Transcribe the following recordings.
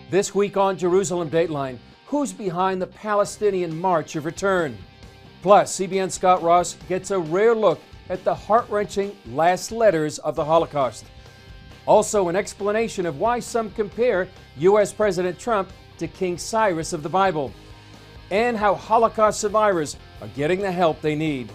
This week on Jerusalem Dateline, who's behind the Palestinian March of Return? Plus, CBN's Scott Ross gets a rare look at the heart-wrenching last letters of the Holocaust. Also, an explanation of why some compare U.S. President Trump to King Cyrus of the Bible, and how Holocaust survivors are getting the help they need.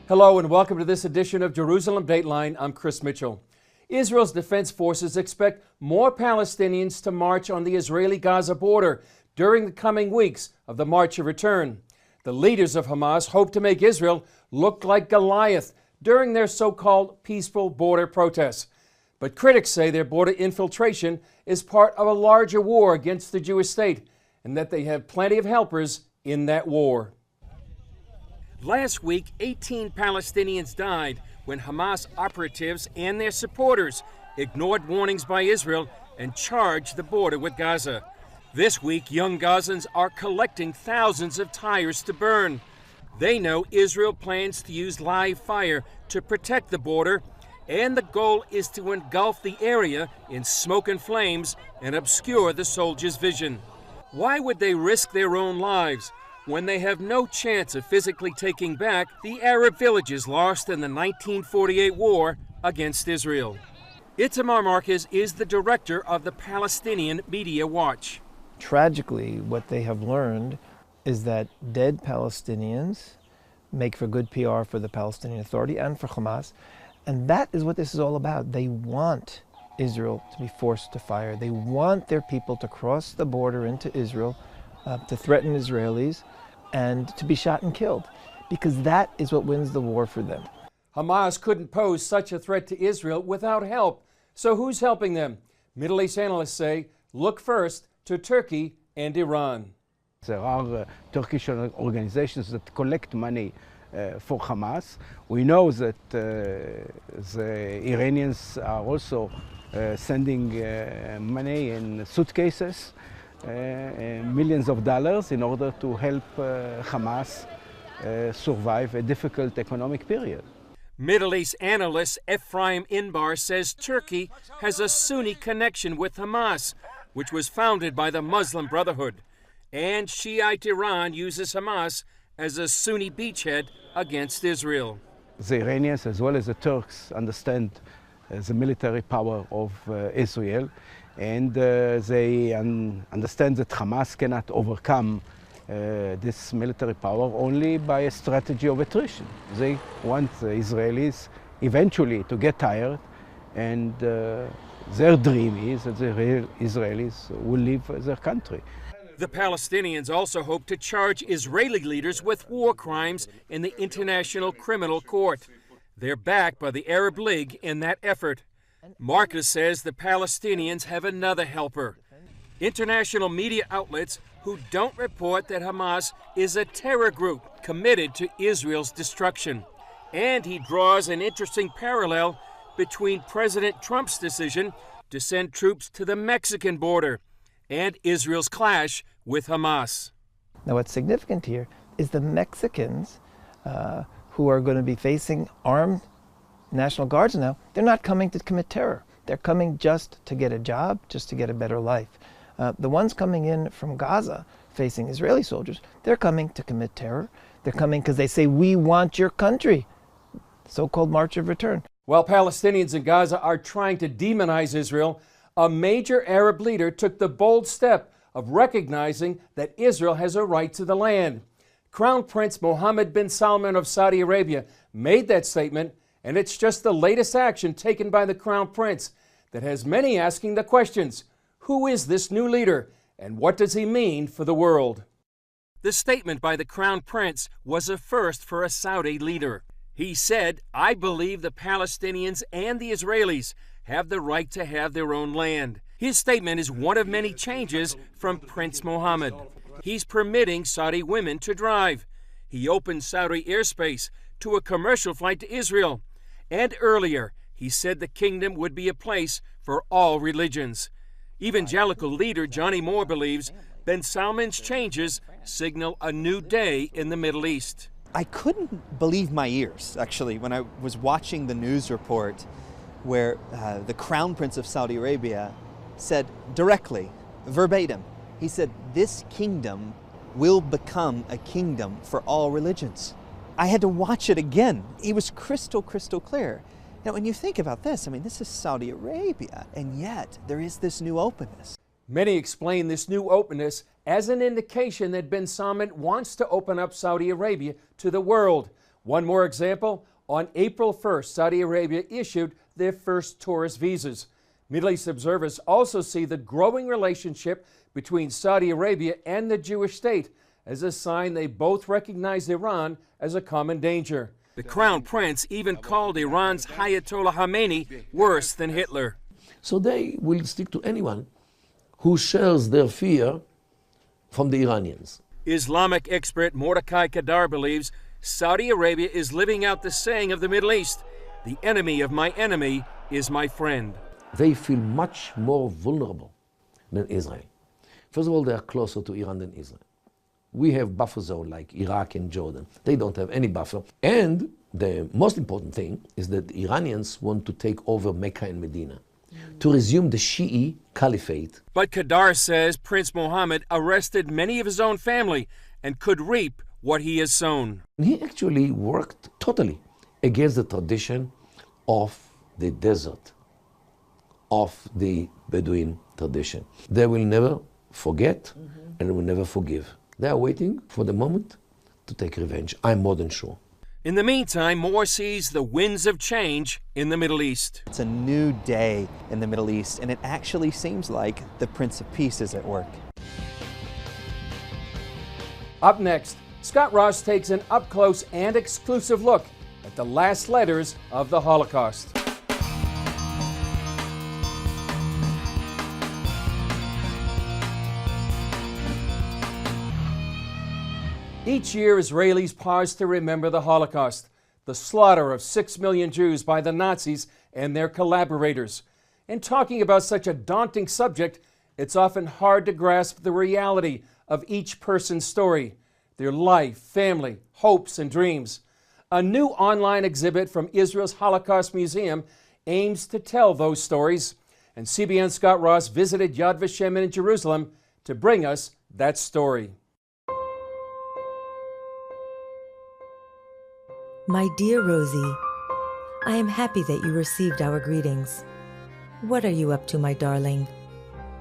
Hello and welcome to this edition of Jerusalem Dateline. I'm Chris Mitchell. Israel's defense forces expect more Palestinians to march on the Israeli-Gaza border during the coming weeks of the March of Return. The leaders of Hamas hope to make Israel look like Goliath during their so-called peaceful border protests. But critics say their border infiltration is part of a larger war against the Jewish state and that they have plenty of helpers in that war. Last week, 18 Palestinians died when Hamas operatives and their supporters ignored warnings by Israel and charged the border with Gaza. This week, young Gazans are collecting thousands of tires to burn. They know Israel plans to use live fire to protect the border, and the goal is to engulf the area in smoke and flames and obscure the soldiers' vision. Why would they risk their own lives when they have no chance of physically taking back the Arab villages lost in the 1948 war against Israel? Itamar Marquez is the director of the Palestinian Media Watch. Tragically, what they have learned is that dead Palestinians make for good PR for the Palestinian Authority and for Hamas, and that is what this is all about. They want Israel to be forced to fire. They want their people to cross the border into Israel, to threaten Israelis, and to be shot and killed, because that is what wins the war for them. Hamas couldn't pose such a threat to Israel without help. So who's helping them? Middle East analysts say, look first to Turkey and Iran. There are Turkish organizations that collect money for Hamas. We know that the Iranians are also sending money in suitcases, millions of dollars, in order to help Hamas survive a difficult economic period. Middle East analyst Ephraim Inbar says Turkey has a Sunni connection with Hamas, which was founded by the Muslim Brotherhood. And Shiite Iran uses Hamas as a Sunni beachhead against Israel. The Iranians as well as the Turks understand the military power of Israel, and they understand that Hamas cannot overcome this military power only by a strategy of attrition. They want the Israelis eventually to get tired, and their dream is that the Israelis will leave their country. The Palestinians also hope to charge Israeli leaders with war crimes in the International Criminal Court. They're backed by the Arab League in that effort. Marcus says the Palestinians have another helper: international media outlets who don't report that Hamas is a terror group committed to Israel's destruction. And he draws an interesting parallel between President Trump's decision to send troops to the Mexican border and Israel's clash with Hamas. Now, what's significant here is the Mexicans who are going to be facing armed National Guards now, they're not coming to commit terror. They're coming just to get a job, just to get a better life. The ones coming in from Gaza facing Israeli soldiers, they're coming to commit terror. They're coming because they say, we want your country. So-called March of Return. While Palestinians in Gaza are trying to demonize Israel, a major Arab leader took the bold step of recognizing that Israel has a right to the land. Crown Prince Mohammed bin Salman of Saudi Arabia made that statement, and it's just the latest action taken by the Crown Prince that has many asking the questions: who is this new leader, and what does he mean for the world? The statement by the Crown Prince was a first for a Saudi leader. He said, I believe the Palestinians and the Israelis have the right to have their own land. His statement is one of many changes from Prince Mohammed. He's permitting Saudi women to drive. He opened Saudi airspace to a commercial flight to Israel. And earlier, he said the kingdom would be a place for all religions. Evangelical leader Johnny Moore believes Ben Salman's changes signal a new day in the Middle East. I couldn't believe my ears, actually, when I was watching the news report where the Crown Prince of Saudi Arabia said directly, verbatim, he said, "This kingdom will become a kingdom for all religions." I had to watch it again. He was crystal clear. Now, when you think about this, I mean, this is Saudi Arabia, and yet there is this new openness. Many explain this new openness as an indication that Ben Salman wants to open up Saudi Arabia to the world. One more example, on April 1st, Saudi Arabia issued their first tourist visas. Middle East observers also see the growing relationship between Saudi Arabia and the Jewish state as a sign they both recognize Iran as a common danger. The Crown Prince even called Iran's Ayatollah Khamenei worse than Hitler. So they will stick to anyone who shares their fear from the Iranians. Islamic expert Mordecai Kadar believes Saudi Arabia is living out the saying of the Middle East, "The enemy of my enemy is my friend." They feel much more vulnerable than Israel. First of all, they are closer to Iran than Israel. We have buffer zone like Iraq and Jordan. They don't have any buffer. And the most important thing is that the Iranians want to take over Mecca and Medina to resume the Shi'i caliphate. But Kadar says Prince Mohammed arrested many of his own family and could reap what he has sown. He actually worked totally against the tradition of the desert, of the Bedouin tradition. They will never forget and will never forgive. They are waiting for the moment to take revenge. I'm more than sure. In the meantime, Moore sees the winds of change in the Middle East. It's a new day in the Middle East, and it actually seems like the Prince of Peace is at work. Up next, Scott Ross takes an up-close and exclusive look at the last letters of the Holocaust. Each year, Israelis pause to remember the Holocaust, the slaughter of 6 million Jews by the Nazis and their collaborators. In talking about such a daunting subject, it's often hard to grasp the reality of each person's story, their life, family, hopes, and dreams. A new online exhibit from Israel's Holocaust Museum aims to tell those stories, and CBN's Scott Ross visited Yad Vashem in Jerusalem to bring us that story. My dear Rosie, I am happy that you received our greetings. What are you up to, my darling?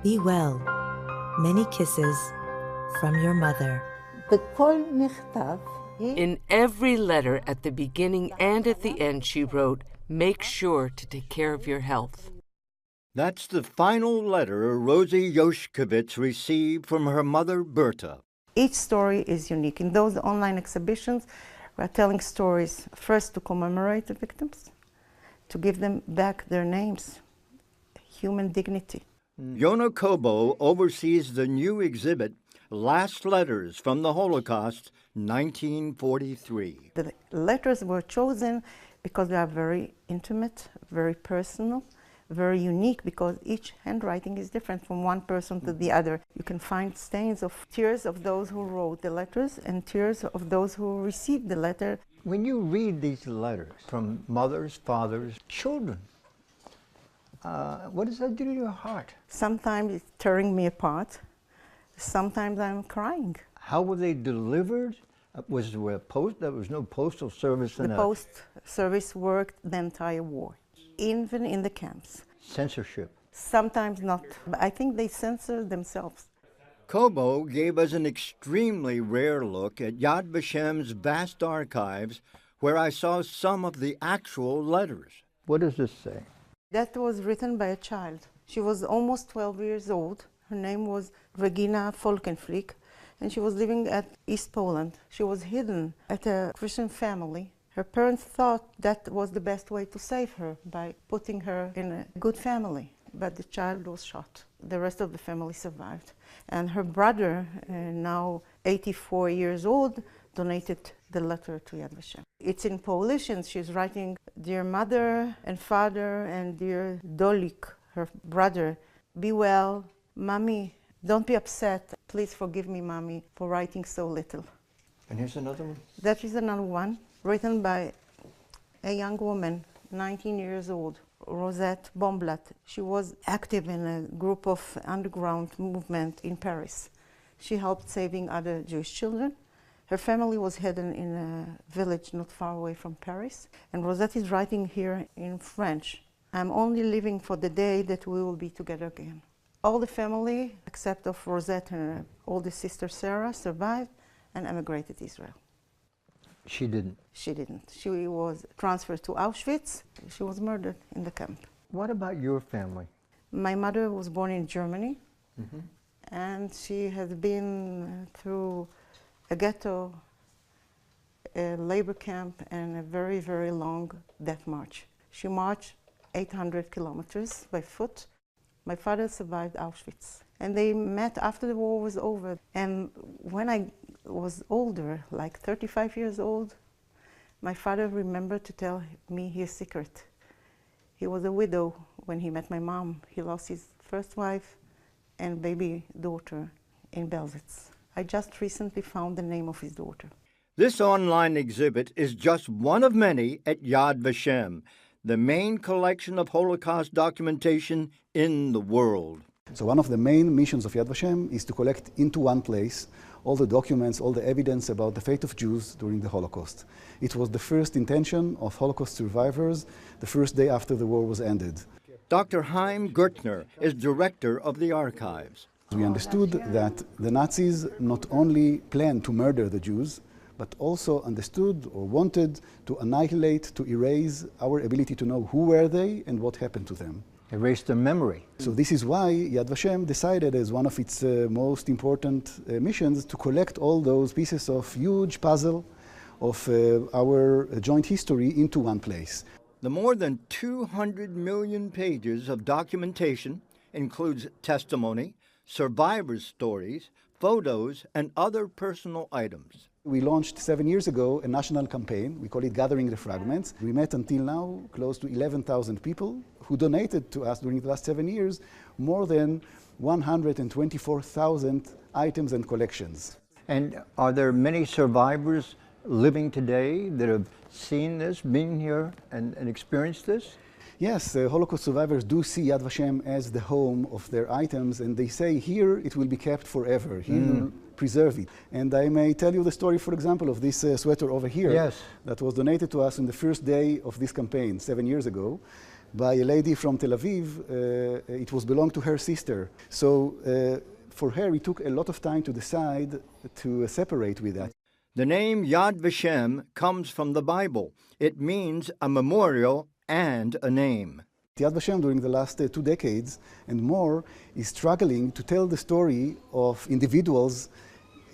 Be well. Many kisses from your mother. In every letter at the beginning and at the end, she wrote, "Make sure to take care of your health." That's the final letter Rosie Yoshkovitz received from her mother, Berta. Each story is unique. In those online exhibitions, we're telling stories first to commemorate the victims, to give them back their names, human dignity. Yona Kobo oversees the new exhibit, Last Letters from the Holocaust, 1943. The letters were chosen because they are very intimate, very personal, very unique, because each handwriting is different from one person to the other. You can find stains of tears of those who wrote the letters and tears of those who received the letter. When you read these letters from mothers, fathers, children, what does that do to your heart? Sometimes it's tearing me apart. Sometimes I'm crying. How were they delivered? Was there there was no postal service? The post service worked the entire war, even in the camps. Censorship? Sometimes not, but I think they censored themselves. Kobo gave us an extremely rare look at Yad Vashem's vast archives, where I saw some of the actual letters. What does this say? That was written by a child. She was almost 12 years old. Her name was Regina Folkenflick, and she was living at East Poland. She was hidden at a Christian family. Her parents thought that was the best way to save her, by putting her in a good family. But the child was shot. The rest of the family survived. And her brother, now 84 years old, donated the letter to Yad Vashem. It's in Polish, and she's writing, "Dear mother and father and dear Dolik," her brother, be well, Mommy, don't be upset. Please forgive me, Mommy, for writing so little. And here's another one. That is another one written by a young woman, 19 years old, Rosette Bomblat. She was active in a group of underground movement in Paris. She helped saving other Jewish children. Her family was hidden in a village not far away from Paris. And Rosette is writing here in French. I'm only living for the day that we will be together again. All the family, except of Rosette and her oldest sister Sarah, survived and emigrated to Israel. She didn't. She didn't. She was transferred to Auschwitz. She was murdered in the camp. What about your family? My mother was born in Germany, and she has been through a ghetto, a labor camp, and a very, very long death march. She marched 800 kilometers by foot. My father survived Auschwitz. And they met after the war was over. And when I was older, like 35 years old, my father remembered to tell me his secret. He was a widow when he met my mom. He lost his first wife and baby daughter in Belzitz. I just recently found the name of his daughter. This online exhibit is just one of many at Yad Vashem, the main collection of Holocaust documentation in the world. So one of the main missions of Yad Vashem is to collect into one place all the documents, all the evidence about the fate of Jews during the Holocaust. It was the first intention of Holocaust survivors the first day after the war was ended. Dr. Chaim Gertner is director of the archives. We understood that the Nazis not only planned to murder the Jews, but also understood or wanted to annihilate, to erase our ability to know who were they and what happened to them. Erase their memory. So this is why Yad Vashem decided as one of its most important missions to collect all those pieces of huge puzzle of our joint history into one place. The more than 200 million pages of documentation includes testimony, survivors' stories, photos, and other personal items. We launched 7 years ago a national campaign. We call it Gathering the Fragments. We met until now close to 11,000 people who donated to us during the last 7 years more than 124,000 items and collections. And are there many survivors living today that have seen this, been here, and experienced this? Yes, Holocaust survivors do see Yad Vashem as the home of their items, and they say here it will be kept forever. Here we'll preserve it. And I may tell you the story, for example, of this sweater over here. Yes. That was donated to us on the first day of this campaign 7 years ago by a lady from Tel Aviv. It was belonged to her sister. So for her, it took a lot of time to decide to separate with that. The name Yad Vashem comes from the Bible. It means a memorial and a name. Yad Vashem during the last 2 decades and more is struggling to tell the story of individuals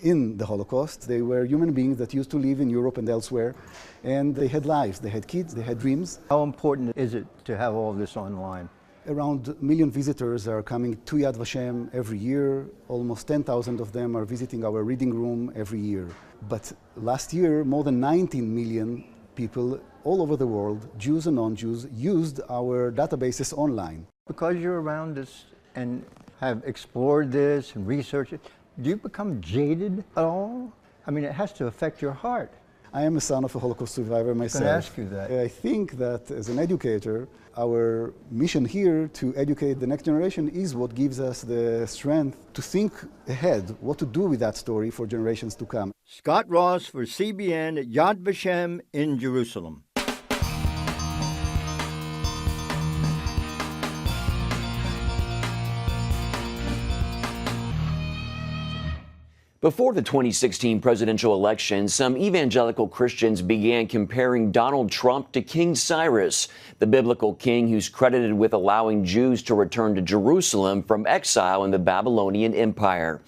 in the Holocaust. They were human beings that used to live in Europe and elsewhere, and they had lives, they had kids, they had dreams. How important is it to have all this online? Around 1 million visitors are coming to Yad Vashem every year. Almost 10,000 of them are visiting our reading room every year. But last year, more than 19 million people all over the world, Jews and non-Jews, used our databases online. Because you're around this and have explored this and researched it, do you become jaded at all? I mean, it has to affect your heart. I am a son of a Holocaust survivor myself. I was going to ask you that. I think that as an educator, our mission here to educate the next generation is what gives us the strength to think ahead, what to do with that story for generations to come. Scott Ross for CBN at Yad Vashem in Jerusalem. Before the 2016 presidential election, some evangelical Christians began comparing Donald Trump to King Cyrus, the biblical king who's credited with allowing Jews to return to Jerusalem from exile in the Babylonian Empire.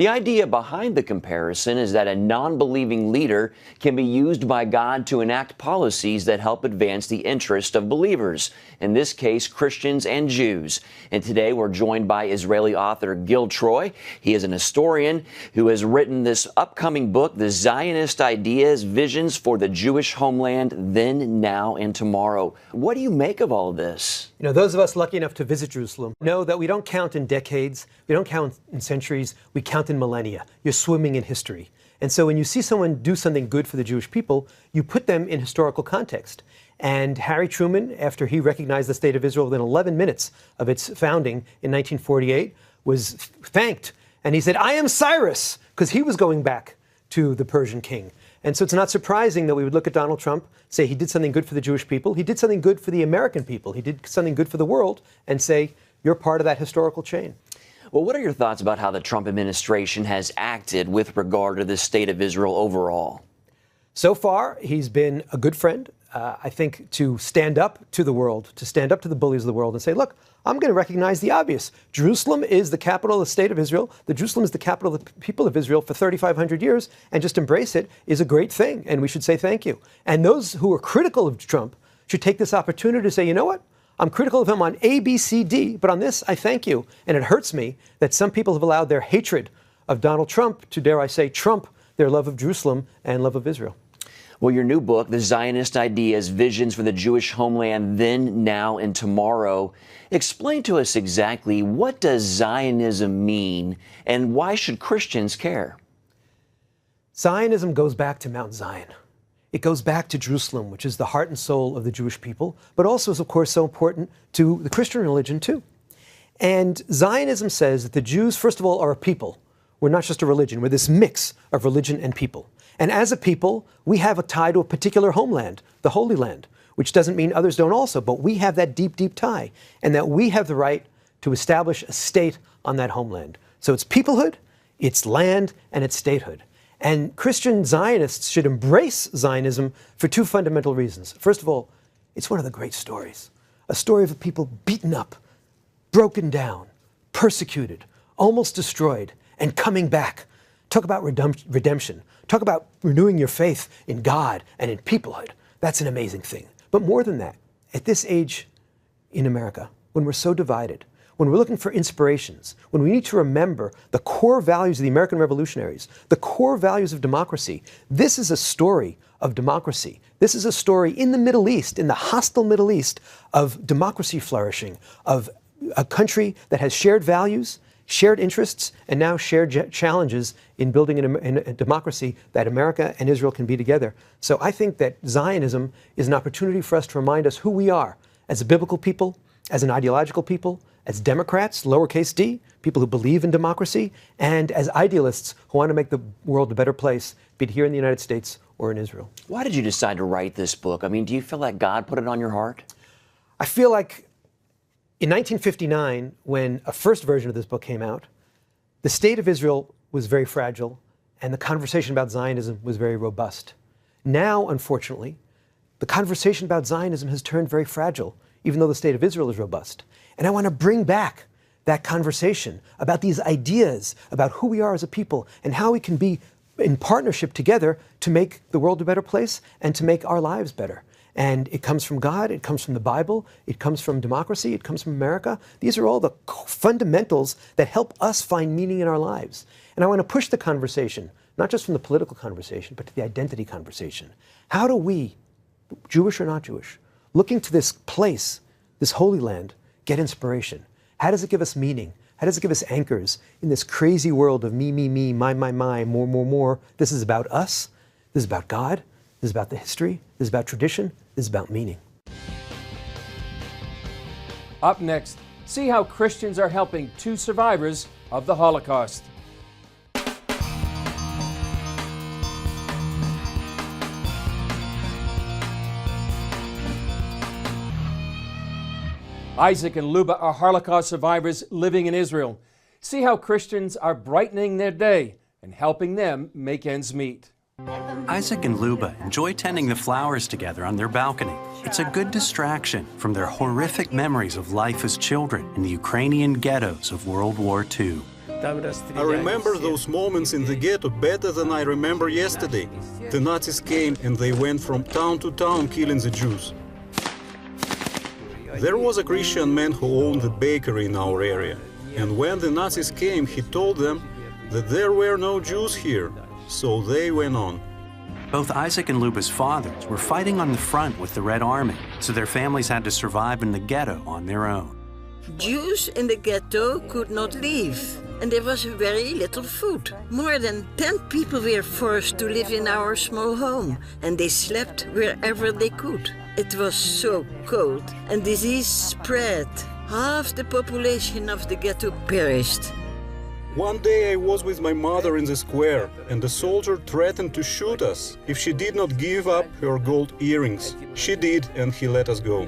The idea behind the comparison is that a non-believing leader can be used by God to enact policies that help advance the interest of believers, in this case, Christians and Jews. And today we're joined by Israeli author Gil Troy. He is an historian who has written this upcoming book, The Zionist Ideas, Visions for the Jewish Homeland, Then, Now, and Tomorrow. What do you make of all of this? You know, those of us lucky enough to visit Jerusalem know that we don't count in decades, we don't count in centuries, we count in millennia. You're swimming in history. And so when you see someone do something good for the Jewish people, you put them in historical context. And Harry Truman, after he recognized the State of Israel within 11 minutes of its founding in 1948, was thanked. And he said, I am Cyrus, because he was going back to the Persian king. And so it's not surprising that we would look at Donald Trump, say he did something good for the Jewish people, he did something good for the American people, he did something good for the world, and say, you're part of that historical chain. Well, what are your thoughts about how the Trump administration has acted with regard to the state of Israel overall? So far, he's been a good friend. I think to stand up to the world, to stand up to the bullies of the world and say, look, I'm going to recognize the obvious. Jerusalem is the capital of the state of Israel. Jerusalem is the capital of the people of Israel for 3,500 years, and just embrace it is a great thing, and we should say thank you. And those who are critical of Trump should take this opportunity to say, you know what? I'm critical of him on A, B, C, D, but on this, I thank you. And it hurts me that some people have allowed their hatred of Donald Trump to, dare I say, trump their love of Jerusalem and love of Israel. Well, your new book, The Zionist Ideas, Visions for the Jewish Homeland, Then, Now, and Tomorrow. Explain to us exactly, what does Zionism mean, and why should Christians care? Zionism goes back to Mount Zion. It goes back to Jerusalem, which is the heart and soul of the Jewish people, but also is, of course, so important to the Christian religion, too. And Zionism says that the Jews, first of all, are a people. We're not just a religion. We're this mix of religion and people. And as a people, we have a tie to a particular homeland, the Holy Land, which doesn't mean others don't also, but we have that deep, deep tie, and that we have the right to establish a state on that homeland. So it's peoplehood, it's land, and it's statehood. And Christian Zionists should embrace Zionism for two fundamental reasons. First of all, it's one of the great stories. A story of a people beaten up, broken down, persecuted, almost destroyed, and coming back. Talk about redemption. Talk about renewing your faith in God and in peoplehood. That's an amazing thing. But more than that, at this age in America, when we're so divided, when we're looking for inspirations, when we need to remember the core values of the American revolutionaries, the core values of democracy, this is a story of democracy. This is a story in the Middle East, in the hostile Middle East, of democracy flourishing, of a country that has shared values, shared interests, and now shared challenges in building a democracy that America and Israel can be together. So I think that Zionism is an opportunity for us to remind us who we are as a biblical people, as an ideological people, as Democrats, lowercase d, people who believe in democracy, and as idealists who want to make the world a better place, be it here in the United States or in Israel. Why did you decide to write this book? I mean, do you feel like God put it on your heart? I feel like in 1959, when a first version of this book came out, the state of Israel was very fragile, and the conversation about Zionism was very robust. Now, unfortunately, the conversation about Zionism has turned very fragile, even though the state of Israel is robust. And I want to bring back that conversation about these ideas, about who we are as a people, and how we can be in partnership together to make the world a better place and to make our lives better. And it comes from God, it comes from the Bible, it comes from democracy, it comes from America. These are all the fundamentals that help us find meaning in our lives. And I want to push the conversation, not just from the political conversation, but to the identity conversation. How do we, Jewish or not Jewish, looking to this place, this Holy Land, get inspiration? How does it give us meaning? How does it give us anchors in this crazy world of me, my, more? This is about us. This is about God. This is about the history. This is about tradition. This is about meaning. Up next, see how Christians are helping two survivors of the Holocaust. Isaac and Luba are Holocaust survivors living in Israel. See how Christians are brightening their day and helping them make ends meet. Isaac and Luba enjoy tending the flowers together on their balcony. It's a good distraction from their horrific memories of life as children in the Ukrainian ghettos of World War II. I remember those moments in the ghetto better than I remember yesterday. The Nazis came and they went from town to town killing the Jews. There was a Christian man who owned a bakery in our area, and when the Nazis came, he told them that there were no Jews here, so they went on. Both Isaac and Luba's fathers were fighting on the front with the Red Army, so their families had to survive in the ghetto on their own. Jews in the ghetto could not leave, and there was very little food. More than 10 people were forced to live in our small home, and they slept wherever they could. It was so cold, and disease spread. Half the population of the ghetto perished. One day I was with my mother in the square, and a soldier threatened to shoot us if she did not give up her gold earrings. She did, and he let us go.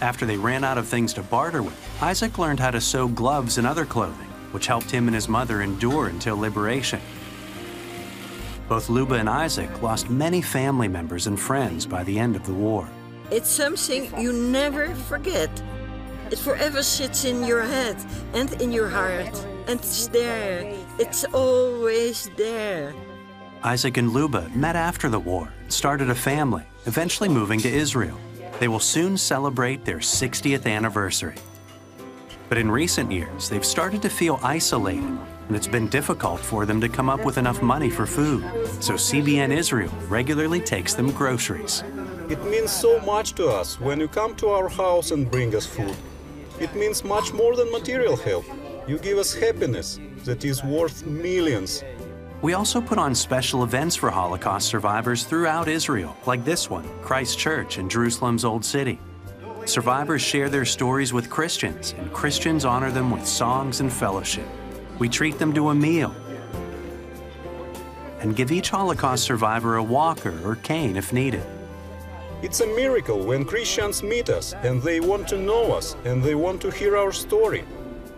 After they ran out of things to barter with, Isaac learned how to sew gloves and other clothing, which helped him and his mother endure until liberation. Both Luba and Isaac lost many family members and friends by the end of the war. It's something you never forget. It forever sits in your head and in your heart. And it's there. It's always there. Isaac and Luba met after the war and started a family, eventually moving to Israel. They will soon celebrate their 60th anniversary. But in recent years, they've started to feel isolated, and it's been difficult for them to come up with enough money for food. So CBN Israel regularly takes them groceries. It means so much to us when you come to our house and bring us food. It means much more than material help. You give us happiness that is worth millions. We also put on special events for Holocaust survivors throughout Israel, like this one, Christ Church in Jerusalem's Old City. Survivors share their stories with Christians, and Christians honor them with songs and fellowship. We treat them to a meal and give each Holocaust survivor a walker or cane if needed. It's a miracle when Christians meet us and they want to know us and they want to hear our story.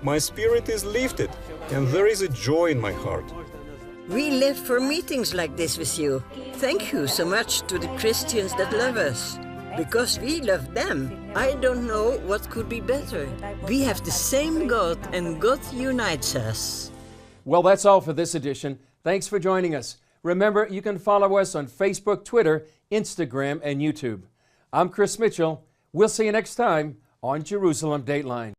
My spirit is lifted and there is a joy in my heart. We live for meetings like this with you. Thank you so much to the Christians that love us. Because we love them, I don't know what could be better. We have the same God, and God unites us. Well, that's all for this edition. Thanks for joining us. Remember, you can follow us on Facebook, Twitter, Instagram, and YouTube. I'm Chris Mitchell. We'll see you next time on Jerusalem Dateline.